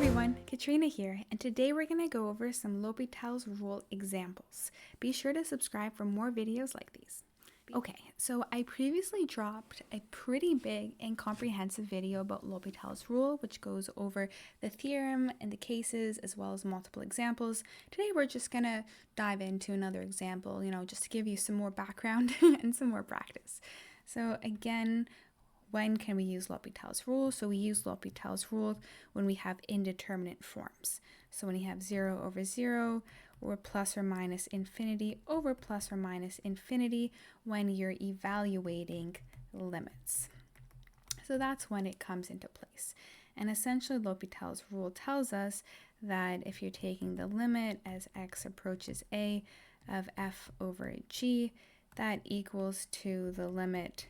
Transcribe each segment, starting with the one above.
everyone, Katrina here, and today we're going to go over some L'Hopital's rule examples. Be sure to subscribe for more videos like these. Okay, so I previously dropped a pretty big and comprehensive video about L'Hopital's rule, which goes over the theorem and the cases as well as multiple examples. Today we're just going to dive into another example, just to give you some more background and some more practice. So again, when can we use L'Hopital's rule? So we use L'Hopital's rule when we have indeterminate forms. So when you have 0 over 0 or plus or minus infinity over plus or minus infinity when you're evaluating limits. So that's when it comes into place. And essentially L'Hopital's rule tells us that if you're taking the limit as x approaches a of f over g, that equals to the limit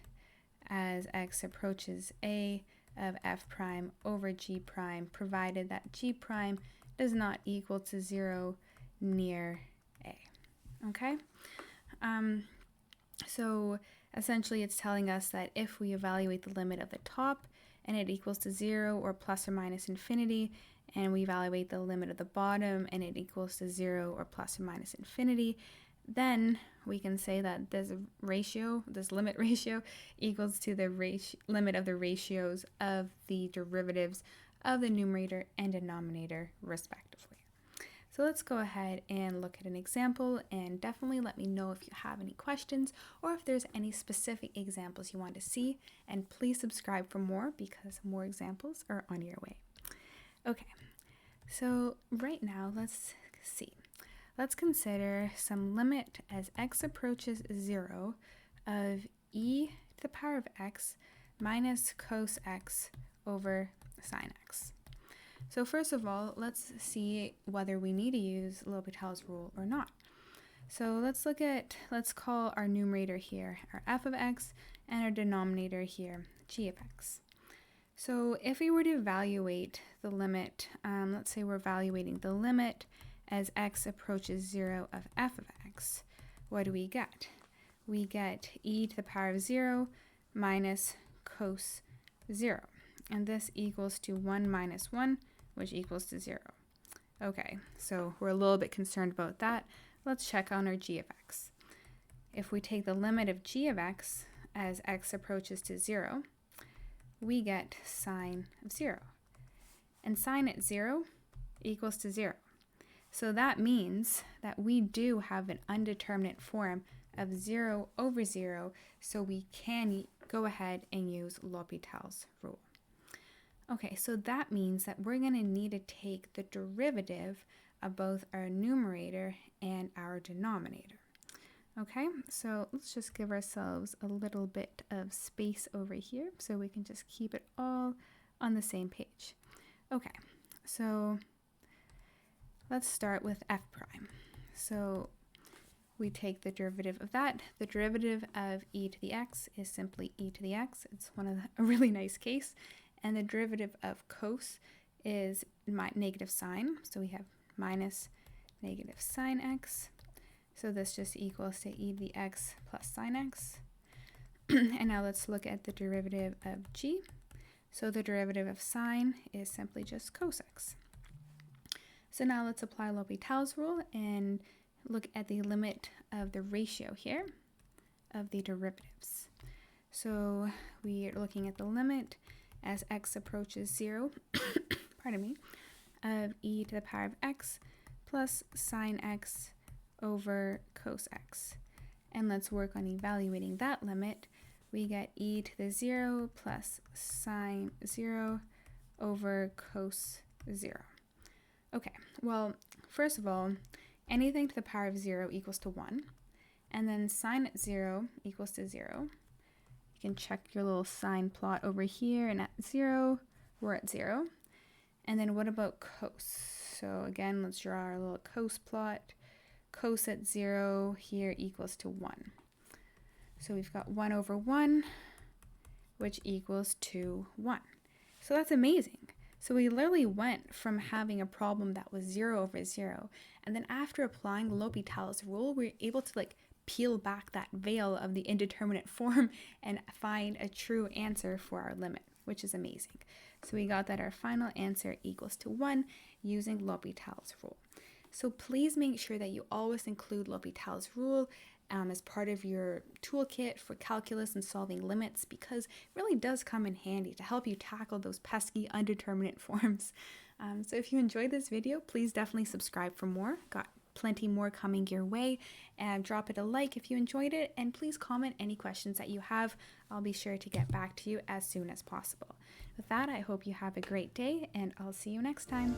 as x approaches a of f prime over g prime, provided that g prime does not equal to 0 near a. Okay? So essentially it's telling us that if we evaluate the limit of the top and it equals to 0 or plus or minus infinity, and we evaluate the limit of the bottom and it equals to 0 or plus or minus infinity, then we can say that this limit ratio equals to the limit of the ratios of the derivatives of the numerator and denominator respectively. So let's go ahead and look at an example, and definitely let me know if you have any questions or if there's any specific examples you want to see, and please subscribe for more because more examples are on your way. Okay, so right now let's see. Let's consider some limit as x approaches 0 of e to the power of x minus cos x over sine x. So first of all, let's see whether we need to use L'Hopital's rule or not. So let's call our numerator here our f of x and our denominator here g of x. So if we were to evaluate the limit, let's say we're evaluating the limit as x approaches 0 of f of x, what do we get? We get e to the power of 0 minus cos 0. And this equals to 1 minus 1, which equals to 0. Okay, so we're a little bit concerned about that. Let's check on our g of x. If we take the limit of g of x as x approaches to 0, we get sine of 0. And sine at 0 equals to 0. So that means that we do have an undeterminate form of 0 over 0, so we can go ahead and use L'Hopital's rule. Okay, so that means that we're going to need to take the derivative of both our numerator and our denominator. Okay, so let's just give ourselves a little bit of space over here so we can just keep it all on the same page. Okay, so let's start with f prime. So we take the derivative of that. The derivative of e to the x is simply e to the x. It's a really nice case. And the derivative of cos is negative sine. So we have minus negative sine x. So this just equals to e to the x plus sine x. And now let's look at the derivative of g. So the derivative of sine is simply just cos x. So now let's apply L'Hopital's rule and look at the limit of the ratio here of the derivatives. So we are looking at the limit as x approaches 0, pardon me, of e to the power of x plus sine x over cos x. And let's work on evaluating that limit. We get e to the 0 plus sine 0 over cos 0. Okay, well, first of all, anything to the power of 0 equals to 1, and then sine at 0 equals to 0. You can check your little sine plot over here, and at 0, we're at 0. And then what about cos? So again, let's draw our little cos plot. Cos at 0 here equals to 1. So we've got 1 over 1, which equals to 1. So that's amazing. So we literally went from having a problem that was 0 over 0, and then after applying L'Hopital's rule, we were able to peel back that veil of the indeterminate form and find a true answer for our limit, which is amazing. So we got that our final answer equals to 1 using L'Hopital's rule. So please make sure that you always include L'Hopital's rule as part of your toolkit for calculus and solving limits, because it really does come in handy to help you tackle those pesky undeterminate forms. So if you enjoyed this video, please definitely subscribe for more. Got plenty more coming your way, and drop it a like if you enjoyed it, and please comment any questions that you have. I'll be sure to get back to you as soon as possible. With that, I hope you have a great day, and I'll see you next time.